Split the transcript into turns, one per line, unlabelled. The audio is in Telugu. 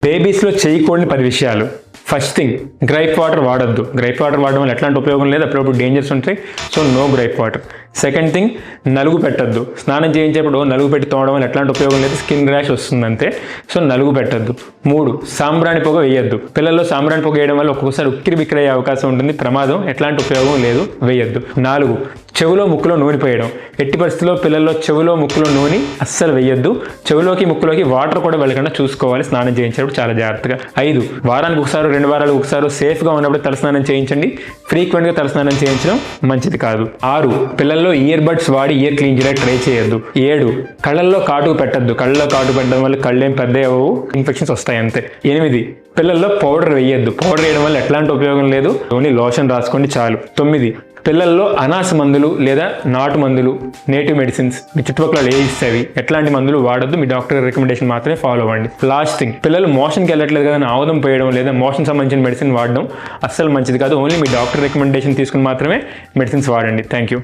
బేబీస్లో చేయకూడని 10 విషయాలు. ఫస్ట్ థింగ్, గ్రైప్ వాటర్ వాడొద్దు. గ్రైప్ వాటర్ వాడడం వల్ల ఎట్లాంటి ఉపయోగం లేదు, అప్పుడప్పుడు డేంజర్స్ ఉంటాయి. So no gripe water. Second thing, నలుగు పెట్టద్దు. స్నానం చేయించేప్పుడు నలుగు పెట్టి తోమడం వల్ల ఎట్లాంటి ఉపయోగం లేదు, స్కిన్ ర్యాష్ వస్తుంది అంతే. సో నలుగు పెట్టద్దు. 3, సాంబ్రాణి పొగ వేయద్దు. పిల్లల్లో సాంబ్రాణి పొగ వేయడం వల్ల ఒక్కొక్కసారి ఉక్కిరి బిక్కిరి అయ్యే అవకాశం ఉంటుంది, ప్రమాదం. ఎట్లాంటి ఉపయోగం లేదు, వేయద్దు. 4, చెవులో ముక్కులో నూనె పోయడం. ఎట్టి పరిస్థితుల్లో పిల్లల్లో చెవులో ముక్కులో నూనె అస్సలు వేయద్దు. చెవులోకి ముక్కులోకి వాటర్ కూడా వెళ్ళకుండా చూసుకోవాలి స్నానం చేయించేటప్పుడు చాలా జాగ్రత్తగా. 5, వారానికి ఒకసారి 2 వారాలకు ఒకసారి సేఫ్గా ఉన్నప్పుడు తలస్నానం చేయించండి. ఫ్రీక్వెంట్గా తలస్నానం చేయించడం మంచిది కాదు. 6, పిల్లల్లో ఇయర్ బడ్స్ వాడి ఇయర్ క్లీన్ చేయడానికి ట్రై చేయొద్దు. 7, కళ్ళల్లో కాటు పెట్టద్దు. కళ్ళలో కాటు పెట్టడం వల్ల కళ్ళేం పెద్ద అవ్వవు, ఇన్ఫెక్షన్స్ వస్తాయి అంతే. 8, పిల్లల్లో పౌడర్ వేయద్దు. పౌడర్ వేయడం వల్ల ఎట్లాంటి ఉపయోగం లేదు, ఓన్లీ లోషన్ రాసుకోండి చాలు. 9, పిల్లల్లో అనాస మందులు లేదా నాటు మందులు, నేటివ్ మెడిసిన్స్ మీ చుట్టుపక్కల ఏ ఇస్తాయి, ఎట్లాంటి మందులు వాడొద్దు. మీ డాక్టర్ రికమెండేషన్ మాత్రమే ఫాలో అవ్వండి. లాస్ట్ థింగ్, పిల్లలు మోషన్కి వెళ్ళట్లేదు కదా ఆవుదం పోయడం లేదా మోషన్ సంబంధించిన మెడిసిన్ వాడడం అస్సలు మంచిది కాదు. ఓన్లీ మీ డాక్టర్ రికమెండేషన్ తీసుకుని మాత్రమే మెడిసిన్స్ వాడండి. Thank you.